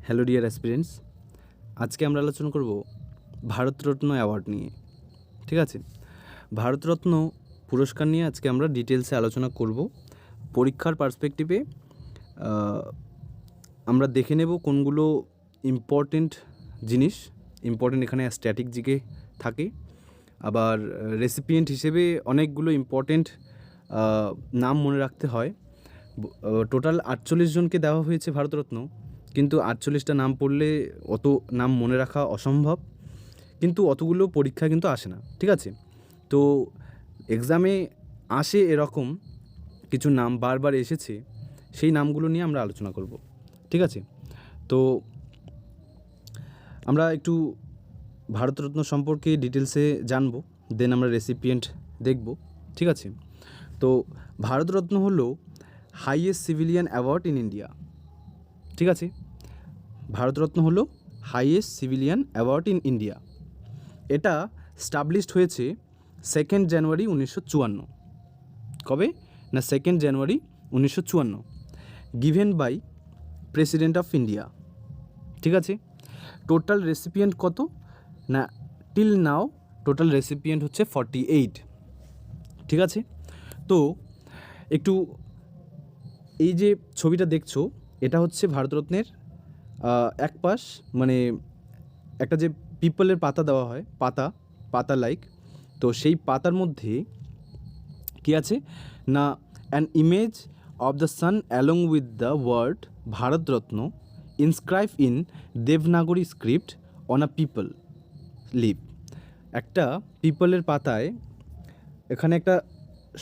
Hello dear aspirants, আজকে আমরা আলোচনা করব ভারতরত্ন অ্যাওয়ার্ড নিয়ে। ঠিক আছে, ভারতরত্ন পুরস্কার নিয়ে আজকে আমরা ডিটেলসে আলোচনা করব। পরীক্ষার পার্সপেক্টিভে আমরা দেখে নেব কোনগুলো ইম্পর্টেন্ট জিনিস। এখানে স্ট্যাটিক জিকে থাকে, আবার রেসিপিয়েন্ট হিসেবে অনেকগুলো ইম্পর্টেন্ট নাম মনে রাখতে হয়। টোটাল 48 জনকে দেওয়া হয়েছে ভারতরত্ন, কিন্তু 48টা নাম পড়লে অত নাম মনে রাখা অসম্ভব, কিন্তু অতগুলো পরীক্ষা কিন্তু আসে না। ঠিক আছে, তো এক্সামে আসে এরকম কিছু নাম বারবার এসেছে, সেই নামগুলো নিয়ে আমরা আলোচনা করব। ঠিক আছে, তো আমরা একটু ভারতরত্ন সম্পর্কে ডিটেলসে জানবো, দেন আমরা রেসিপিয়েন্ট দেখব। ঠিক আছে, তো ভারতরত্ন হলো highest civilian award in India. ঠিক আছে, ভারতরত্ন হলো highest civilian award in India. এটা স্টাবলিশড হয়েছে 2 জানুয়ারি 1954। কবে না? 2 January 1954, given by president of India. ঠিক আছে, টোটাল রেসিপিয়েন্ট কত না? টিল নাও টোটাল রেসিপিয়েন্ট হচ্ছে 48। ঠিক আছে, তো একটু এই যে ছবিটা দেখছো, এটা হচ্ছে ভারতরত্নের এক পাশ, মানে একটা যে পিপলের পাতা দেওয়া হয়, পাতা লাইক, তো সেই পাতার মধ্যে কি আছে না, an image of the sun along with the word Bharat Ratna inscribe in Devanagari script on a peepal leaf. একটা পিপলের পাতায় এখানে একটা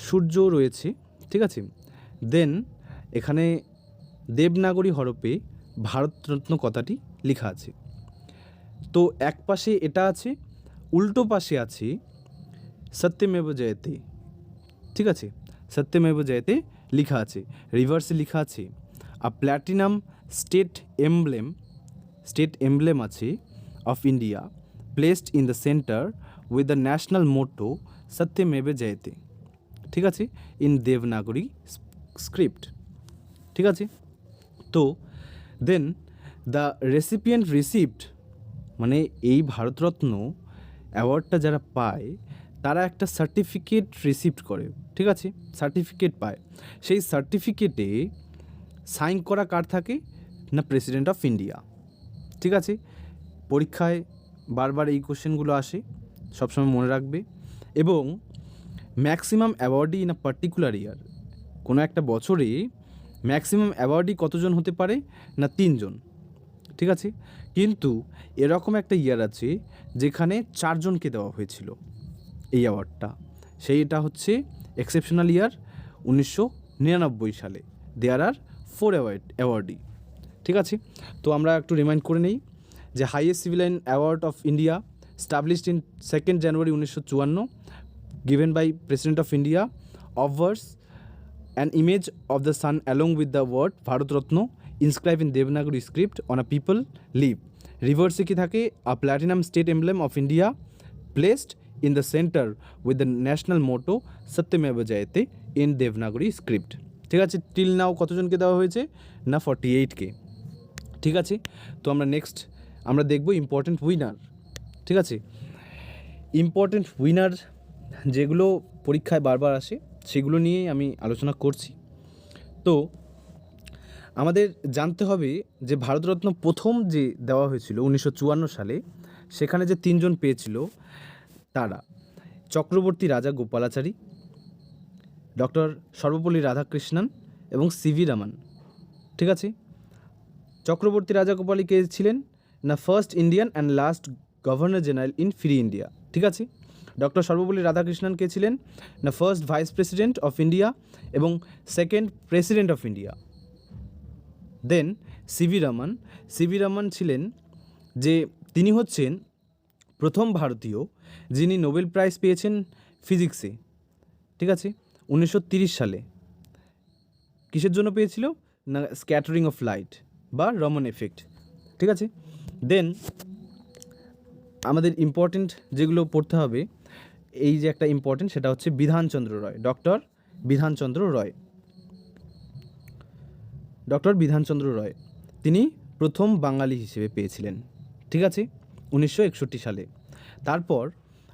সূর্য রয়েছে। ঠিক আছে, দেন এখানে দেবনাগরী হরপে ভারতরত্ন কথাটি লেখা আছে। তো এক পাশে এটা আছে, উল্টো পাশে আছে সত্যমেব জয়তে। ঠিক আছে, সত্যমেব জয়তে লেখা আছে, রিভার্সে লেখা আছে আ প্ল্যাটিনাম স্টেট এমব্লেম আছে of India placed in the centre with the national motto Satyameva Jayate. ঠিক আছে, ইন দেবনাগরী স্ক্রিপ্ট। ঠিক আছে, তো দেন দ্য রেসিপিয়েন্ট রিসিভড, মানে এই ভারতরত্ন অ্যাওয়ার্ডটা যারা পায় তারা একটা সার্টিফিকেট রিসিভ করে। ঠিক আছে, সার্টিফিকেট পায়, সেই সার্টিফিকেটে সাইন করা কার থাকে না? President of India. ঠিক আছে, পরীক্ষায় বারবার এই কোশ্চেনগুলো আসে, সবসময় মনে রাখবে। এবং maximum awardee in a particular year, কোনো একটা বছরে ম্যাক্সিমাম অ্যাওয়ার্ডই কতজন হতে পারে না? 3 জন। ঠিক আছে, কিন্তু এরকম একটা ইয়ার আছে যেখানে 4 জনকে দেওয়া হয়েছিল এই অ্যাওয়ার্ডটা, সেইটা হচ্ছে এক্সেপশনাল ইয়ার 1999 সালে। দেয়ার আর 4 অ্যাওয়ার্ডই। ঠিক আছে, তো আমরা একটু রিমাইন্ড করে নেই যে highest civilian award of India established in 2 January 1954, given by President of India, offers an image of the sun along with the word Bharat-Ratna inscribed in Devanagari script on a people leaf. Reverse কি থাকে? A platinum state emblem of India placed in the center with the national motto Satyameva Jayate in Devanagari script. ঠিক আছে, till now কতজনকে দেওয়া হয়েছে না? 48কে। ঠিক আছে, তো আমরা নেক্সট আমরা দেখব ইম্পর্টেন্ট উইনার। ঠিক আছে, ইম্পর্টেন্ট উইনার যেগুলো পরীক্ষায় বারবার আসে সেগুলো নিয়েই আমি আলোচনা করছি। তো আমাদের জানতে হবে যে ভারতরত্ন প্রথম যে দেওয়া হয়েছিল 1954 সালে, সেখানে যে 3 জন পেয়েছিল তারা চক্রবর্তী রাজা গোপালাচারী, ডক্টর সর্বপল্লী রাধাকৃষ্ণন এবং সিভি রমন। ঠিক আছে, চক্রবর্তী রাজা গোপালী কে ছিলেন না? First Indian and last governor general in free India. ঠিক আছে, ডক্টর সর্বপল্লী রাধাকৃষ্ণন কে ছিলেন না? First vice president of India এবং second president of India. Then C V Raman ছিলেন যে তিনি হচ্ছেন প্রথম ভারতীয় যিনি নোবেল প্রাইজ পেয়েছেন ফিজিক্সে। ঠিক আছে, 1930 সালে। কিসের জন্য পেয়েছিল না? স্ক্যাটারিং অফ লাইট বা রমন এফেক্ট। ঠিক আছে, দেন আমাদের ইম্পর্টেন্ট যেগুলো পড়তে হবে, এই যে একটা ইম্পর্টেন্ট, সেটা হচ্ছে বিধানচন্দ্র রয়, ডক্টর বিধানচন্দ্র রয়। তিনি প্রথম বাঙালি হিসেবে পেয়েছিলেন, ঠিক আছে, 1961 সালে। তারপর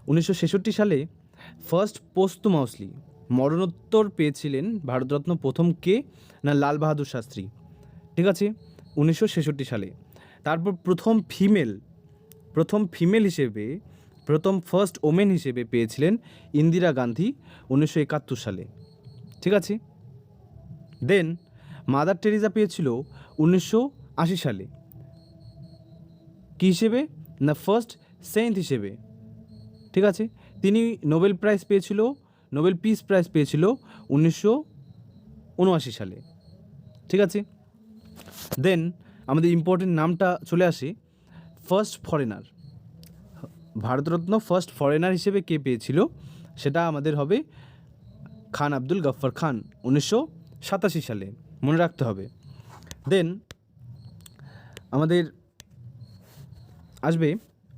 1966 সালে ফার্স্ট পোস্টমাউসলি মরণোত্তর পেয়েছিলেন ভারতরত্ন প্রথম কে না লাল বাহাদুর শাস্ত্রী, ঠিক আছে, 1966 সালে। তারপর প্রথম ফিমেল হিসেবে প্রথম ফার্স্ট ওমেন হিসেবে পেয়েছিলেন ইন্দিরা গান্ধী 1971 সালে, ঠিক আছে। দেন মাদার টেরিজা পেয়েছিল 1980 সালে, কী হিসেবে না ফার্স্ট সেন্ট হিসেবে, ঠিক আছে। তিনি নোবেল পিস প্রাইজ পেয়েছিল 1979 সালে, ঠিক আছে। দেন আমাদের ইম্পর্টেন্ট নামটা চলে আসে first foreigner, Bharat Ratna first foreigner হিসেবে কে পেয়েছিল সেটা আমাদের হবে খান আব্দুল গফ্ফর খান 1987 সালে, মনে রাখতে হবে। দেন আমাদের আসবে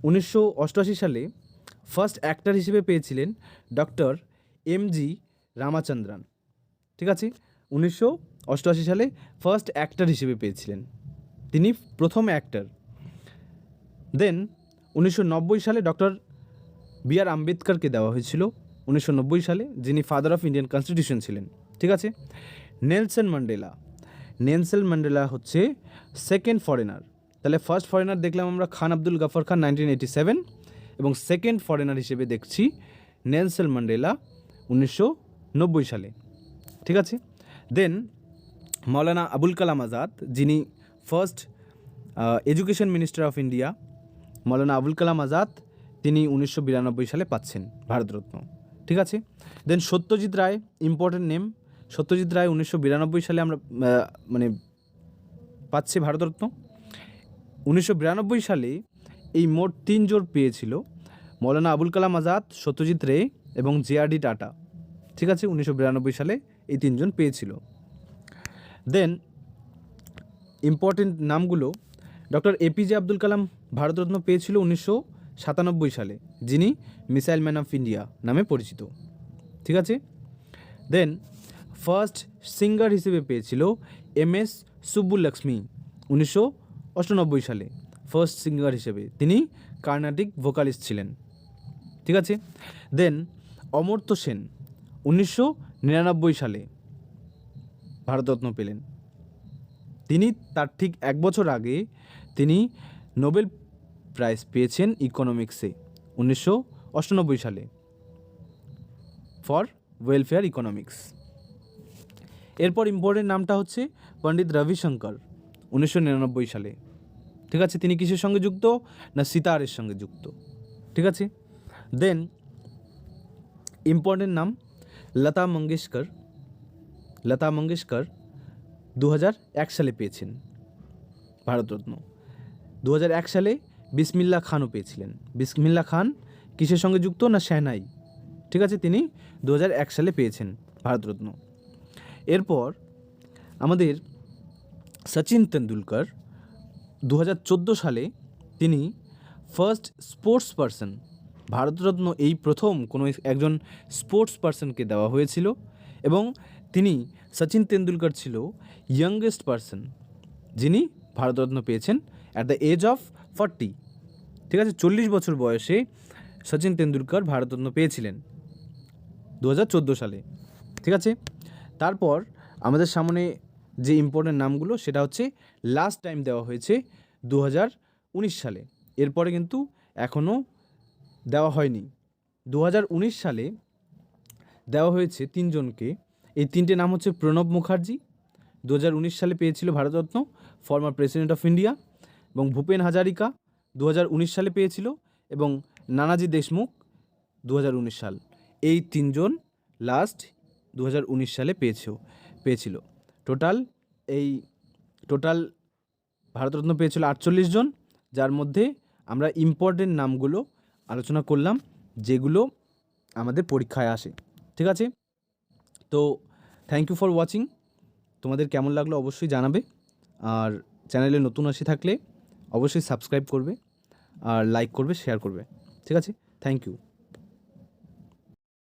1988 সালে ফার্স্ট অ্যাক্টর হিসেবে পেয়েছিলেন ডক্টর এমজি রামাচন্দ্রন, ঠিক আছে, 1988 সালে ফার্স্ট অ্যাক্টর হিসেবে পেয়েছিলেন, তিনি প্রথম অ্যাক্টর। দেন 1990 সালে ডক্টর বি.আর. আম্বেদকরকে দেওয়া হয়েছিল 1990 সালে, যিনি ফাদার অফ ইন্ডিয়ান কনস্টিটিউশন ছিলেন, ঠিক আছে। নেলসন ম্যান্ডেলা হচ্ছে সেকেন্ড ফরেনার। তাহলে ফার্স্ট ফরেনার দেখলাম আমরা খান আব্দুল গফর খান 1987, এবং সেকেন্ড ফরেনার হিসেবে দেখছি নেলসন ম্যান্ডেলা 1990 সালে, ঠিক আছে। দেন মৌলানা আবুল কালাম আজাদ, যিনি first education minister of India, Maulana Abul Kalam Azad, তিনি 1992 সালে পাচ্ছেন ভারতরত্ন, ঠিক আছে। Then Satyajit Ray, important name, Satyajit Ray 1992 সালে আমরা পাচ্ছে ভারতরত্ন। 1992 সালে এই মোট 3 জন পেয়েছিল, মৌলানা আবুল কালাম আজাদ, সত্যজিৎ রে এবং জে.আর.ডি. টাটা, ঠিক আছে, 1992 সালে এই 3 জন পেয়েছিল। দেন ইম্পর্টেন্ট নামগুলো, ডক্টর এপিজে আব্দুল কালাম ভারতরত্ন পেয়েছিল 1997 সালে, যিনি মিসাইল ম্যান অফ ইন্ডিয়া নামে পরিচিত, ঠিক আছে। দেন ফার্স্ট সিঙ্গার হিসেবে পেয়েছিল এম.এস. সুব্বুলক্ষ্মী 1998 সালে, ফার্স্ট সিঙ্গার হিসেবে, তিনি কার্নাটিক ভোকালিস্ট ছিলেন, ঠিক আছে। দেন অমর্ত্য সেন 1999 সালে ভারতরত্ন পেলেন, তিনি তার ঠিক 1 বছর আগে তিনি নোবেল প্রাইজ পেয়েছেন ইকোনমিক্সে 1998 সালে ফর ওয়েলফেয়ার ইকোনমিক্স। এরপর ইম্পর্টেন্ট নামটা হচ্ছে পণ্ডিত রবিশঙ্কর 1999 সালে, ঠিক আছে, তিনি কিসের সঙ্গে যুক্ত না সিতারের সঙ্গে যুক্ত, ঠিক আছে। দেন ইম্পর্টেন্ট নাম লতা মঙ্গেশকর 2001 সালে পেয়েছেন ভারতরত্ন। 2001 সালে বিসমিল্লা খানও পেয়েছিলেন। বিসমিল্লা খান কিসের সঙ্গে যুক্ত না সেনাই, ঠিক আছে, তিনি 2001 সালে পেয়েছেন ভারতরত্ন। এরপর আমাদের সচিন তেন্ডুলকর 2014 সালে তিনি ফার্স্ট স্পোর্টস পারসন, ভারতরত্ন এই প্রথম কোনো একজন স্পোর্টস পারসনকে দেওয়া হয়েছিল, এবং তিনি সচিন তেন্ডুলকর ছিল ইয়াংগেস্ট পারসন যিনি ভারতরত্ন পেয়েছেন অ্যাট দ্য এজ অফ 40, ঠিক আছে, 40 বছর বয়সে সচিন তেন্ডুলকর ভারতরত্ন পেয়েছিলেন 2014 সালে, ঠিক আছে। তারপর আমাদের সামনে যে ইম্পর্টেন্ট নামগুলো সেটা হচ্ছে লাস্ট টাইম দেওয়া হয়েছে 2019 সালে, এরপরে কিন্তু এখনও দেওয়া হয়নি। 2019 সালে দেওয়া হয়েছে 3 জনকে, এই 3টে নাম হচ্ছে প্রণব মুখার্জি 2019 সালে পেয়েছিল Bharat Ratna, former president of India, এবং ভূপেন হাজারিকা 2019 সালে পেয়েছিল, এবং নানাজি দেশমুখ 2019 সাল, এই 3 জন লাস্ট 2019 সালে পেয়েছিল। টোটাল ভারতরত্ন পেয়েছিল 48 জন, যার মধ্যে আমরা ইম্পর্টেন্ট নামগুলো আলোচনা করলাম যেগুলো আমাদের পরীক্ষায় আসে, ঠিক আছে। তো থ্যাংক ইউ ফর ওয়াচিং, তোমাদের কেমন লাগলো অবশ্যই জানাবে, আর চ্যানেলে নতুন আসে থাকলে অবশ্যই সাবস্ক্রাইব করবে, আর লাইক করবে, শেয়ার করবে, ঠিক আছে। Thank you.